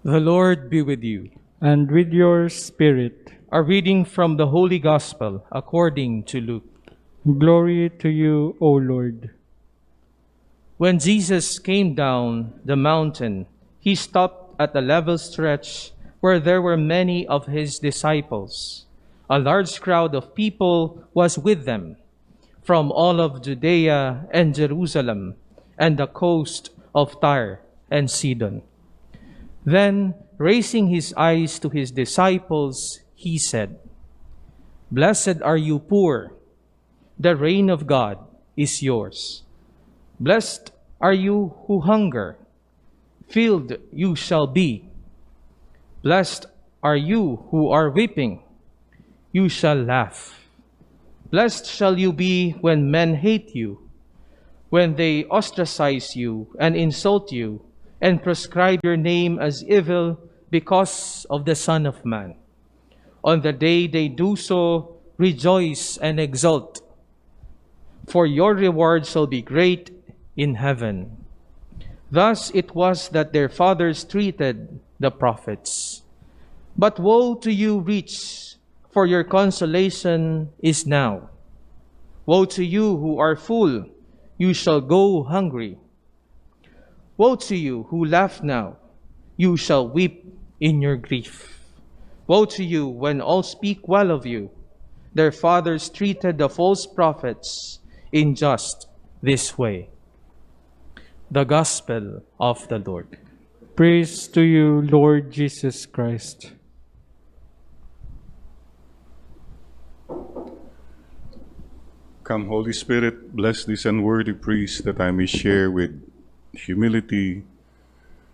The Lord be with you. And with your spirit. A reading from the Holy Gospel according to Luke. Glory to you, O Lord. When Jesus came down the mountain, he stopped at a level stretch where there were many of his disciples. A large crowd of people was with them, from all of Judea and Jerusalem, and the coast of Tyre and Sidon. Then, raising his eyes to his disciples, he said, "Blessed are you poor, the reign of God is yours. Blessed are you who hunger, filled you shall be. Blessed are you who are weeping, you shall laugh. Blessed shall you be when men hate you, when they ostracize you and insult you, and prescribe your name as evil because of the Son of Man. On the day they do so, rejoice and exult, for your reward shall be great in heaven. Thus it was that their fathers treated the prophets. But woe to you, rich, for your consolation is now. Woe to you who are full, you shall go hungry. Woe to you who laugh now, you shall weep in your grief. Woe to you when all speak well of you. Their fathers treated the false prophets in just this way." The Gospel of the Lord. Praise to you, Lord Jesus Christ. Come, Holy Spirit, bless this unworthy priest that I may share with humility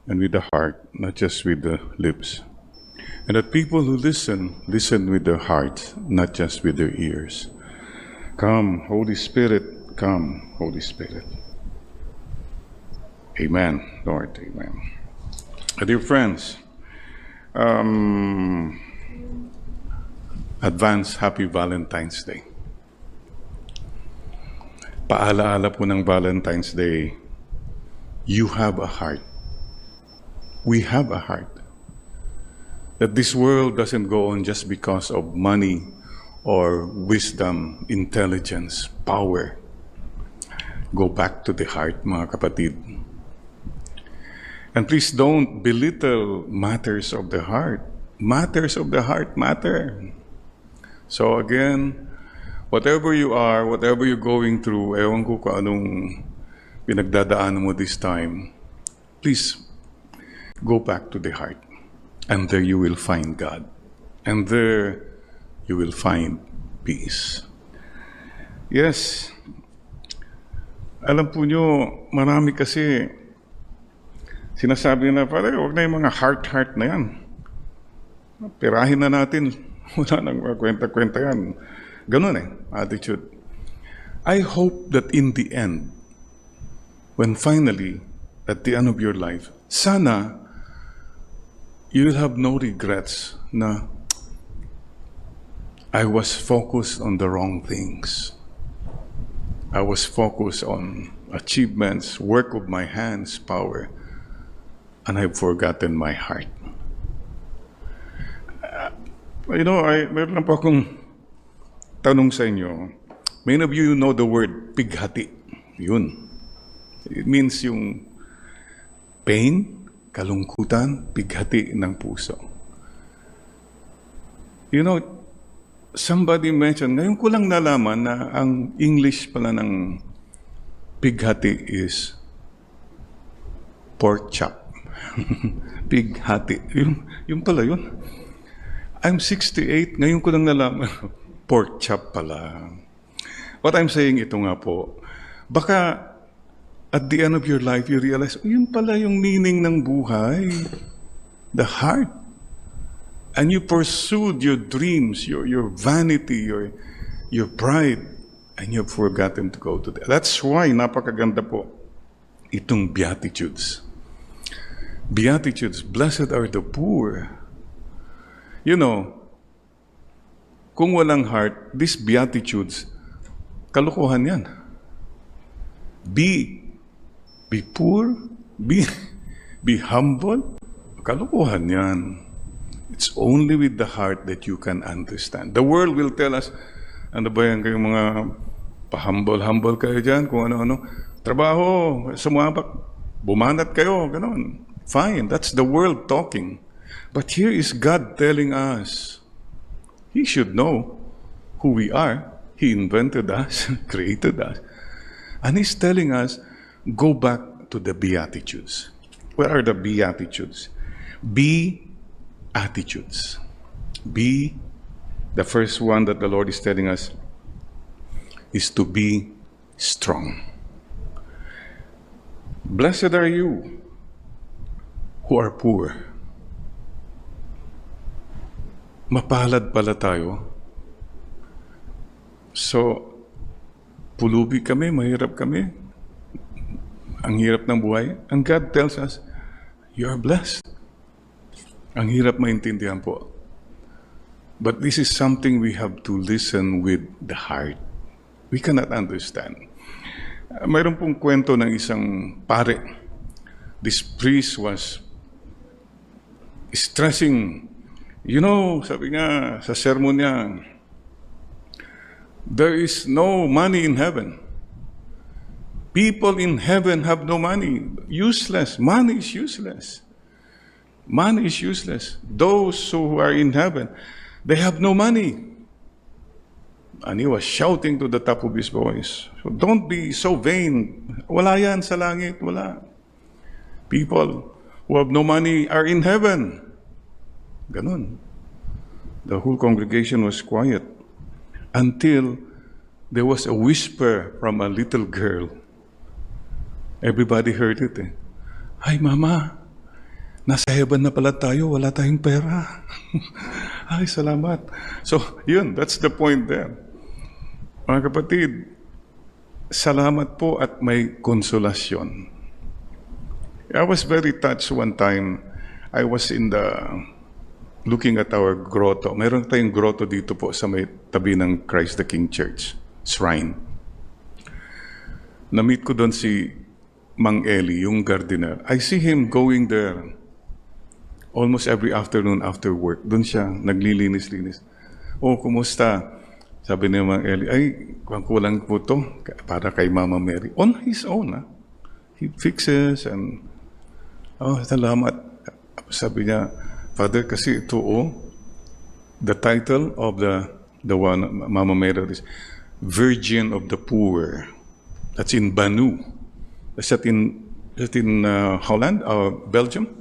and with the heart, not just with the lips. And that people who listen with their hearts, not just with their ears. Come, Holy Spirit, come, Holy Spirit. Amen, Lord, amen. Dear friends, advance Happy Valentine's Day. Paalaala po ng Valentine's Day, you have a heart. We have a heart. That this world doesn't go on just because of money or wisdom, intelligence, power. Go back to the heart, mga kapatid. And please don't belittle matters of the heart. Matters of the heart matter. So again, whatever you are, whatever you're going through, ewan ko kung anong pinagdadaanan mo this time, please go back to the heart. And there you will find God. And there you will find peace. Yes. Alam po nyo, marami kasi sinasabi na, Father, huwag na yung mga heart na yan. Pirahin na natin. Wala nang kwenta-kwenta yan. Ganun attitude. I hope that in the end, when finally, at the end of your life, sana, you will have no regrets na I was focused on the wrong things. I was focused on achievements, work of my hands, power, and I've forgotten my heart. Meron lang po akong tanong sa inyo. Many of you know the word pighati. Yun. It means yung pain, kalungkutan, pighati ng puso. You know, somebody mentioned, ngayon ko lang nalaman na ang English pala ng pighati is pork chop. Pighati. Yung pala yun. I'm 68, ngayon ko lang nalaman. Pork chop pala. What I'm saying, ito nga po, baka at the end of your life, you realize, yun pala yung meaning ng buhay. The heart. And you pursued your dreams, your vanity, your pride, and you've forgotten to go to that. That's why, napakaganda po, itong Beatitudes. Beatitudes, blessed are the poor. You know, kung walang heart, these Beatitudes, kalokohan yan. Be poor, be humble, Kalokohan yan. It's only with the heart that you can understand. The world will tell us, ano ba yan kayong mga pahambol-hambol kayo dyan, kung ano-ano. Trabaho, sumabak, bumanat kayo, gano'n. Fine, that's the world talking. But here is God telling us, He should know who we are. He invented us, created us. And He's telling us, go back to the Beatitudes. What are the Beatitudes? Beatitudes. Be, the first one that the Lord is telling us, is to be strong. Blessed are you who are poor. Mapalad pala tayo. So, pulubi kami, mahirap kami. Ang hirap ng buhay. And God tells us, you are blessed. Ang hirap maintindihan po. But this is something we have to listen with the heart. We cannot understand. Mayroon pong kwento ng isang pare. This priest was stressing. You know, sabi niya sa sermon niya, there is no money in heaven. People in heaven have no money. Useless. Money is useless. Money is useless. Those who are in heaven, they have no money. And he was shouting to the top of his voice. So don't be so vain. Wala yan sa langit. Wala. People who have no money are in heaven. Ganun. The whole congregation was quiet until there was a whisper from a little girl. Everybody heard it. Ay, Mama, nasa heaven na pala tayo, wala tayong pera. Ay, salamat. So, yun, that's the point there. Mga kapatid, salamat po at may konsolasyon. I was very touched one time. I was looking at our grotto. Meron tayong grotto dito po sa may tabi ng Christ the King Church, shrine. Na-meet ko doon si Mang Eli, yung gardener. I see him going there almost every afternoon after work. Doon siya, naglilinis-linis. Oh, kumusta? Sabi ni Mang Eli, ay, kulang po to para kay Mama Mary. On his own, ha? He fixes and, oh, salamat. Sabi niya, Father, kasi ito, the title of the one, Mama Mary, is Virgin of the Poor. That's in Banu. Is that in Holland or Belgium?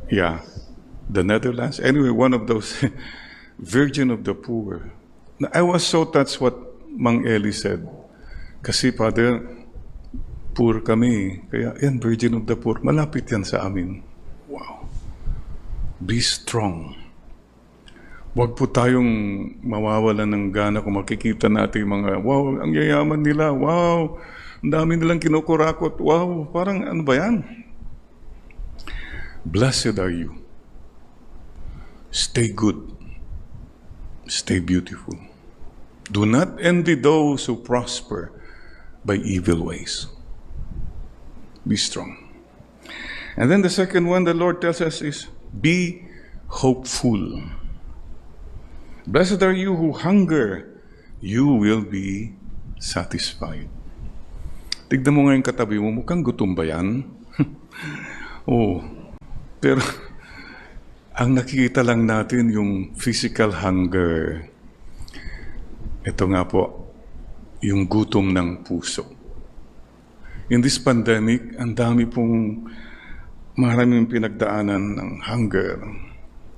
Yeah, the Netherlands. Anyway, one of those Virgin of the Poor. I was so touched what Mang Eli said. Kasi, Father, poor kami. Kaya, yan, Virgin of the Poor. Malapit yan sa amin. Wow. Be strong. Huwag po tayong mawawalan ng gana kung makikita natin mga, wow, ang yayaman nila. Wow, ang dami nilang kinukurakot. Wow, parang ano ba yan? Blessed are you. Stay good. Stay beautiful. Do not envy those who prosper by evil ways. Be strong. And then the second one the Lord tells us is, be hopeful. Blessed are you who hunger, you will be satisfied. Tignan mo ngayon katabi mo, mukhang gutom ba yan? Oh, pero ang nakikita lang natin yung physical hunger. Ito nga po, yung gutom ng puso. In this pandemic, ang dami pong maraming pinagdaanan ng hunger.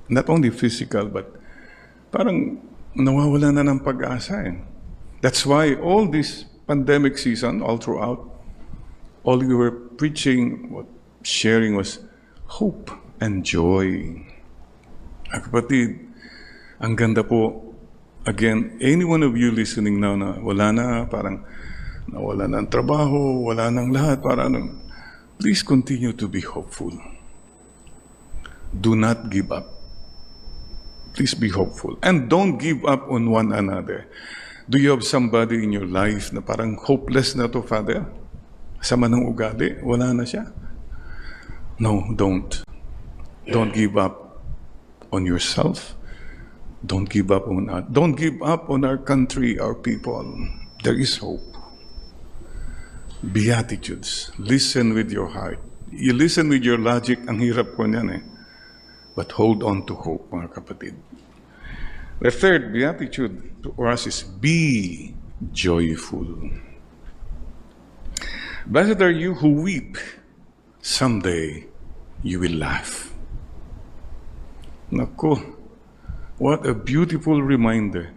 Not only physical, but parang nawawala na ng pag-asa. That's why all this pandemic season, all throughout, all you were preaching, sharing was hope and joy. Kapatid, ang ganda po. Again, any one of you listening now na wala na, parang nawala na ang trabaho, wala nang lahat, parang please continue to be hopeful. Do not give up. Please be hopeful. And don't give up on one another. Do you have somebody in your life na parang hopeless na to, Father? Sama ng ugali, wala na siya? No, don't. Don't give up on yourself. Don't give up on us. Don't give up on our country, our people. There is hope. Beatitudes. Listen with your heart. You listen with your logic, ang hirap ko niyan eh. But hold on to hope, mga kapatid. The third beatitude for us is be joyful. Blessed are you who weep. Someday you will laugh. Naku, what a beautiful reminder.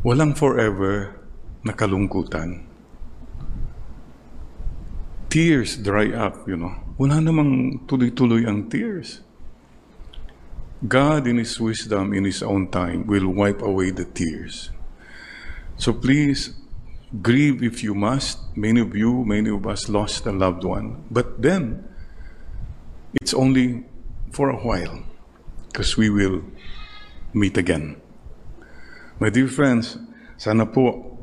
Walang forever na kalungkutan. Tears dry up, Wala namang tuloy-tuloy ang tears. God, in His wisdom, in His own time, will wipe away the tears. So please, grieve if you must. Many of us lost a loved one. But then, it's only for a while, because we will meet again. My dear friends, sana po,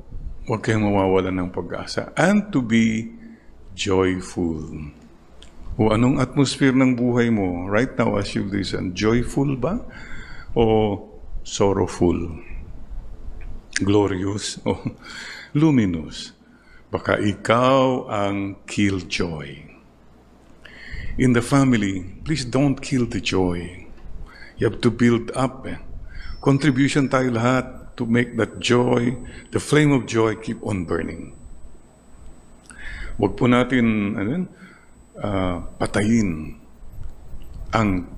huwag kayong mawawalan ng pag-asa. And to be joyful. O anong atmosphere ng buhay mo right now as you listen? Joyful ba? O sorrowful? Glorious? O luminous? Baka ikaw ang killjoy. In the family, please don't kill the joy. You have to build up. Contribution tayo lahat to make that joy, the flame of joy, keep on burning. Huwag po natin patayin ang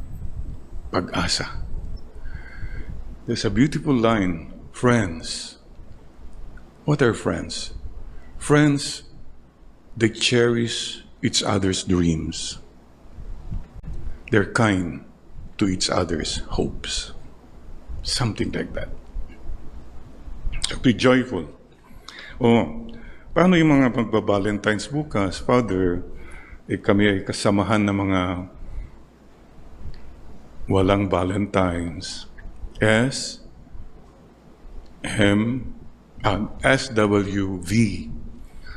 pag-asa. There's a beautiful line, friends. What are friends? Friends, they cherish each other's dreams. They're kind to each other's hopes. Something like that. So be joyful. Paano yung mga magba-Valentine's bukas? Father, kami ay kasamahan ng mga walang Valentines. SWV.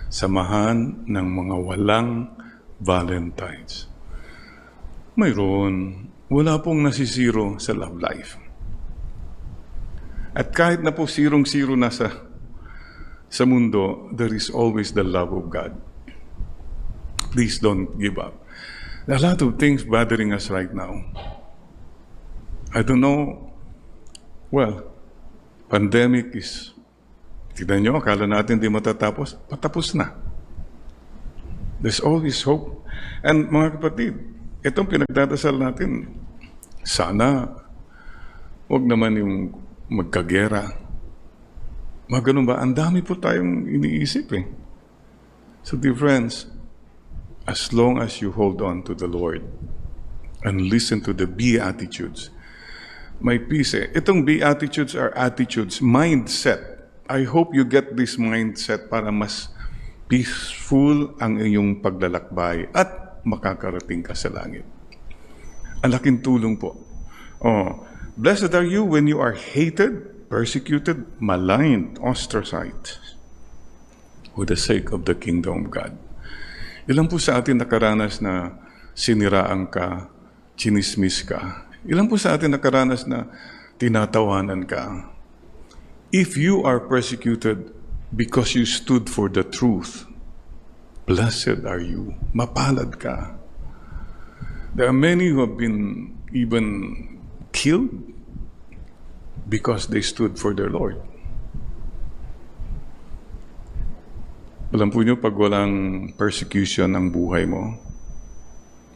Samahan ng mga walang Valentines. Mayroon, wala pong nasisiro sa love life. At kahit na po sirong-siro na sa mundo, there is always the love of God. Please don't give up. There are a lot of things bothering us right now. I don't know. Well, pandemic is, tignan nyo, akala natin di matatapos, patapos na. There's always hope. And mga kapatid, itong pinagdadasal natin, sana, wag naman yung magkagera. Ganun ba? Ang dami po tayong iniisip eh. So dear friends, as long as you hold on to the Lord and listen to the Beatitudes, may peace eh. Itong Beatitudes are attitudes, mindset. I hope you get this mindset para mas peaceful ang iyong paglalakbay at makakarating ka sa langit. Ang laking tulong po. Blessed are you when you are hated, persecuted, maligned, ostracized for the sake of the kingdom of God. Ilan po sa atin nakaranas na siniraan ka, chinismis ka? Ilan po sa atin nakaranas na tinatawanan ka? If you are persecuted because you stood for the truth, blessed are you. Mapalad ka. There are many who have been even killed because they stood for their Lord. Alam po nyo, pag walang persecution ang buhay mo,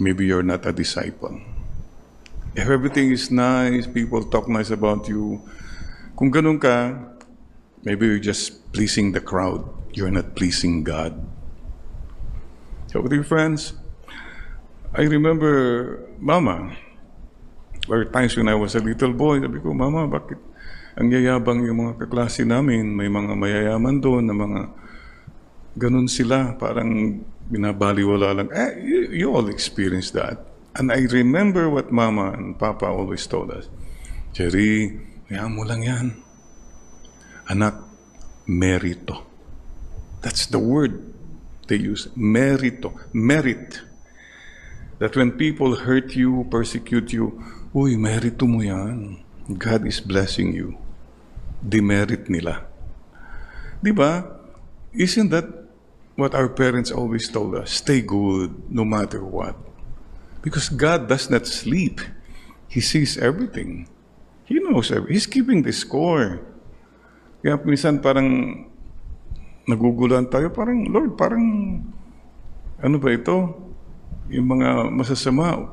maybe you're not a disciple. If everything is nice, people talk nice about you, kung ganun ka, maybe you're just pleasing the crowd. You're not pleasing God. So, dear friends, I remember Mama. There were times when I was a little boy, sabi ko, Mama, bakit ang yayabang yung mga kaklase namin? May mga mayayaman doon na mga ganun sila, parang binabaliwala lang. You all experienced that. And I remember what Mama and Papa always told us. Jerry, hayaan mo lang yan. Anak, merito. That's the word they use. Merito. Merit. That when people hurt you, persecute you, uy, merito mo yan. God is blessing you. Demerit nila. Di ba? Isn't that what our parents always told us? Stay good no matter what. Because God does not sleep. He sees everything. He knows everything. He's keeping the score. Kaya minsan parang naguguluhan tayo, parang, Lord, parang, ano ba ito? Yung mga masasama,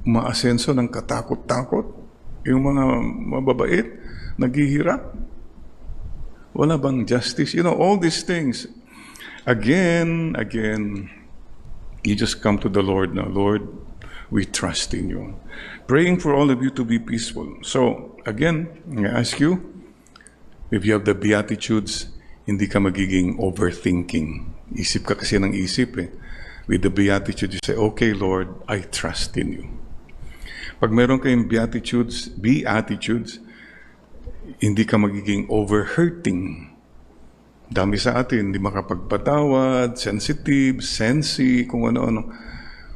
umaasenso ng katakot-takot. Yung mga mababait, naghihirap. Wala bang justice? You know, all these things. Again, you just come to the Lord now. Lord, we trust in you. Praying for all of you to be peaceful. So, again, I ask you, if you have the Beatitudes, hindi ka magiging overthinking. Isip ka kasi ng isip eh. With the Beatitudes, you say, okay, Lord, I trust in you. Pag meron kayong Beatitudes, hindi ka magiging overhurting. Dami sa atin, hindi makapagpatawad, sensitive, sensi, kung ano-ano.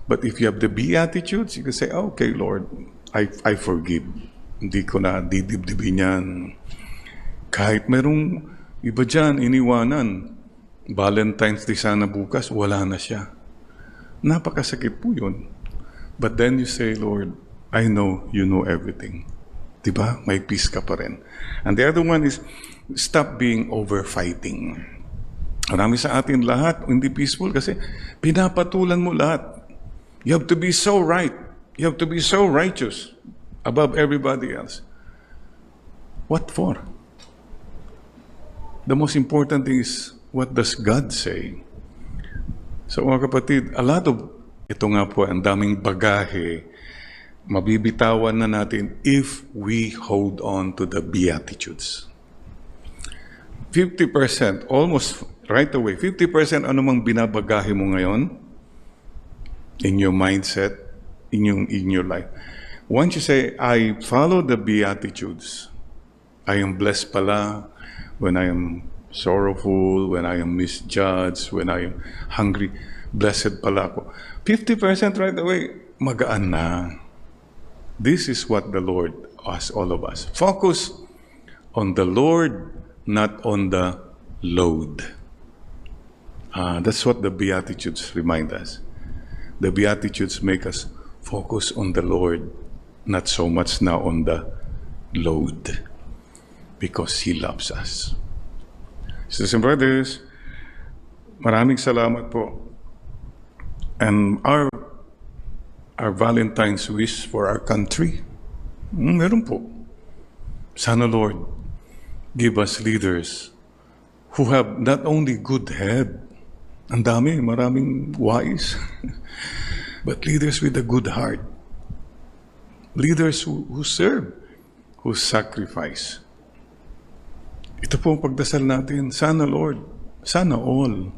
But if you have the Beatitudes, you can say, okay, Lord, I forgive. Hindi ko na didibdibin yan. Kahit merong iba dyan, iniwanan, Valentine's Day sana bukas, wala na siya. Napakasakit po yun. But then you say, Lord, I know you know everything. Diba? May peace ka pa rin. And the other one is, stop being over-fighting. Marami sa atin lahat, hindi peaceful kasi pinapatulan mo lahat. You have to be so right. You have to be so righteous above everybody else. What for? The most important thing is, what does God say? So mga kapatid, ito nga po, ang daming bagahe, mabibitawan na natin if we hold on to the Beatitudes. 50%, almost right away, 50% ano mang binabagahe mo ngayon in your mindset, in your life. Once you say, I follow the Beatitudes, I am blessed pala when I am sorrowful, when I am misjudged, when I am hungry, blessed pala ako. 50% right away, magaan na. This is what the Lord asks all of us. Focus on the Lord, not on the load. That's what the Beatitudes remind us. The Beatitudes make us focus on the Lord, not so much now on the load, because He loves us. Sisters and brothers, maraming salamat po. And our Valentine's wish for our country, meron po. Sana, Lord, give us leaders who have not only good head, ang dami, maraming wise, but leaders with a good heart. Leaders who serve, who sacrifice. Ito po ang pagdasal natin. Sana, Lord, sana all.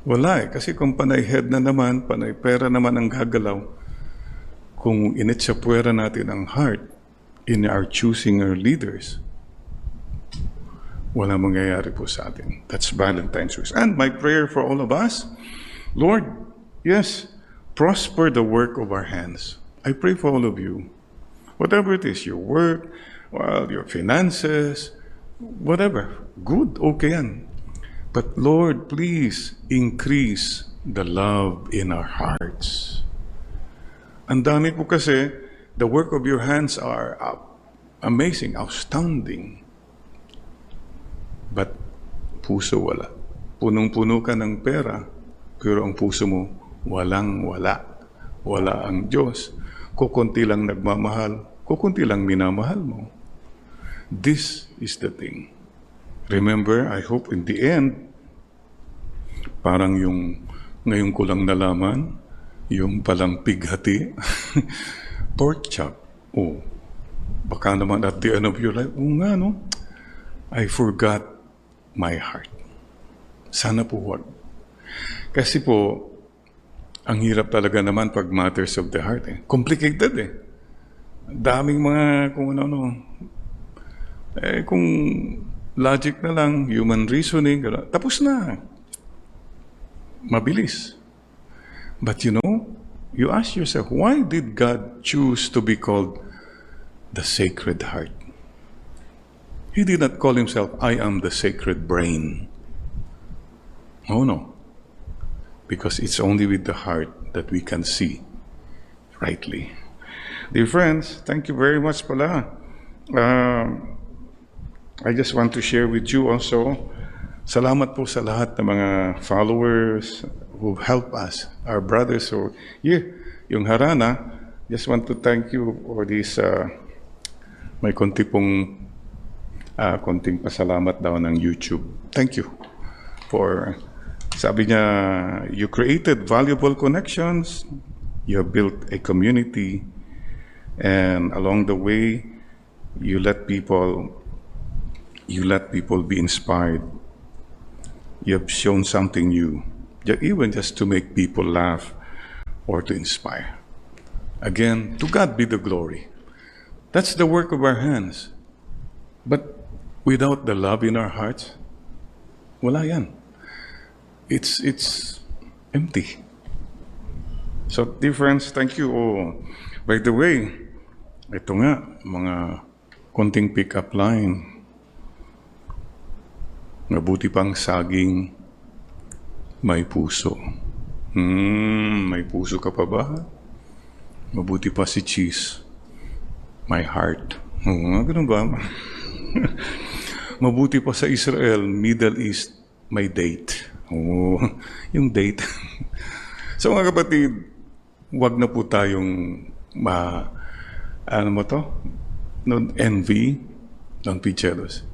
Wala kasi kung panay head na naman, panay pera naman ang gagalaw, kung initsapwera natin ang heart in our choosing our leaders, wala mangyayari po sa atin. That's Valentine's wish. And my prayer for all of us, Lord, yes, prosper the work of our hands. I pray for all of you. Whatever it is, your work, well, your finances, whatever, good, okay yan. But Lord, please increase the love in our hearts. Ang dami po kasi, the work of your hands are amazing, astounding. But puso wala. Punong-puno ka ng pera, pero ang puso mo walang-wala. Wala ang Diyos. Kukunti lang nagmamahal, kukunti lang minamahal mo. This is the thing. Remember, I hope in the end, parang yung ngayon ko lang nalaman, yung palang pighati, pork chop. Oh, baka naman at the end of your life, nga no, I forgot my heart. Sana po wag. Kasi po, ang hirap talaga naman pag matters of the heart. Complicated eh. Daming mga kung ano-ano. Kung logic na lang, human reasoning, tapos na. Mabilis. But you know, you ask yourself, why did God choose to be called the Sacred Heart? He did not call himself, I am the Sacred Brain. Oh no. Because it's only with the heart that we can see rightly. Dear friends, thank you very much pala. I just want to share with you also, salamat po sa lahat ng mga followers who help us, our brothers. So, yung Harana, just want to thank you for this, may konting pasalamat daw ng YouTube. Thank you for, sabi niya, you created valuable connections, you have built a community, and along the way, you let people be inspired. You have shown something new, even just to make people laugh or to inspire. Again, to God be the glory. That's the work of our hands. But without the love in our hearts, wala yan. It's empty. So, dear friends, thank you. Oh, by the way, ito nga, mga konting pick-up line. Mabuti pang saging may puso. May puso ka pa ba? Mabuti pa si cheese, my heart. Ganun ba? Mabuti pa sa Israel, Middle East, may date. Yung date. So mga kapatid, wag na po tayong don't envy, don't be jealous.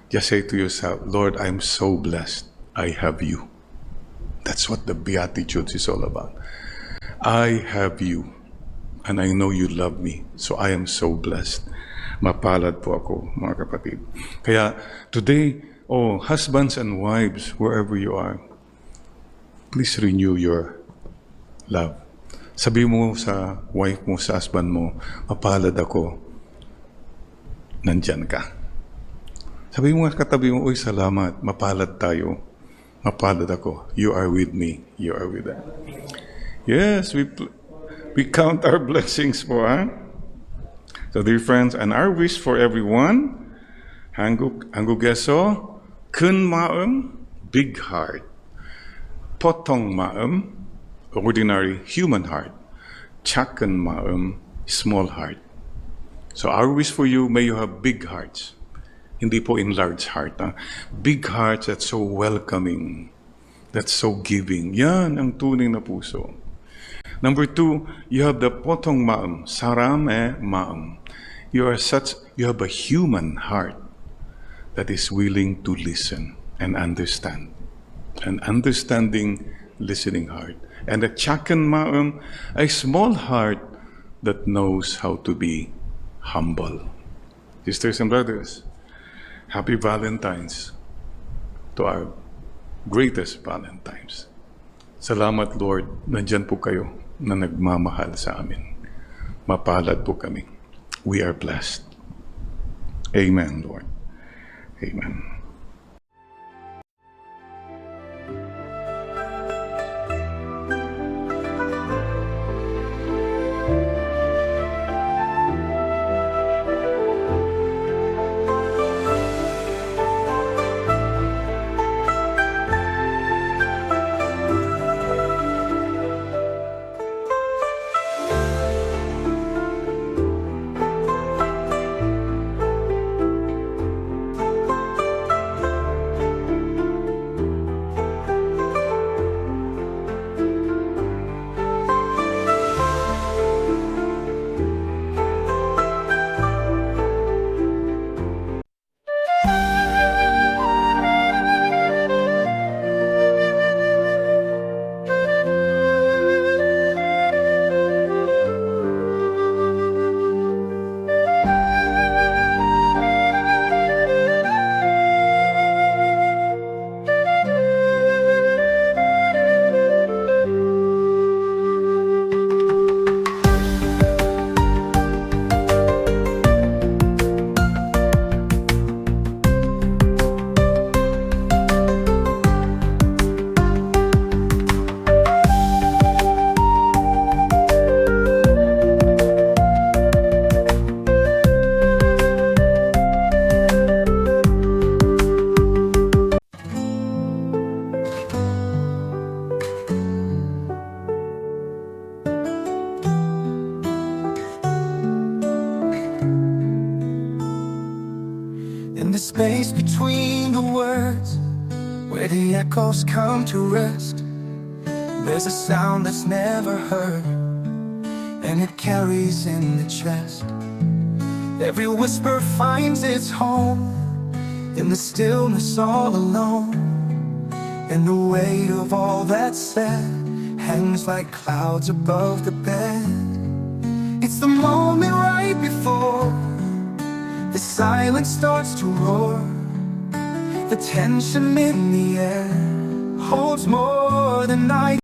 Just say to yourself, Lord, I'm so blessed. I have you. That's what the Beatitudes is all about. I have you. And I know you love me. So I am so blessed. Mapalad po ako, mga kapatid. Kaya today, husbands and wives, wherever you are, please renew your love. Sabi mo sa wife mo, sa husband mo, mapalad ako, nandyan ka. Sabi mo nga katabi mo, salamat, mapalad tayo. Mapalad ako. You are with me. You are with us. Yes, we count our blessings po, ha? So, dear friends, and our wish for everyone, 한국에서 큰 마음, big heart. 보통 마음, ordinary human heart. 작은 마음, small heart. So, our wish for you, may you have big hearts. Hindi po enlarged heart. Big hearts that's so welcoming, that's so giving. Yan ang tunay na puso. Number 2, you have the potong maam, sarame maam. You have a human heart that is willing to listen and understand. An understanding, listening heart. And a chakan maam, a small heart that knows how to be humble. Sisters and brothers, Happy Valentine's to our greatest Valentines. Salamat, Lord, nandyan po kayo na nagmamahal sa amin. Mapalad po kami. We are blessed. Amen, Lord. Amen. space between the words, where the echoes come to rest. There's a sound that's never heard, and it carries in the chest. Every whisper finds its home in the stillness all alone, and the weight of all that's said hangs like clouds above the bed. It's the moment right before the silence starts to roar. The tension in the air holds more than I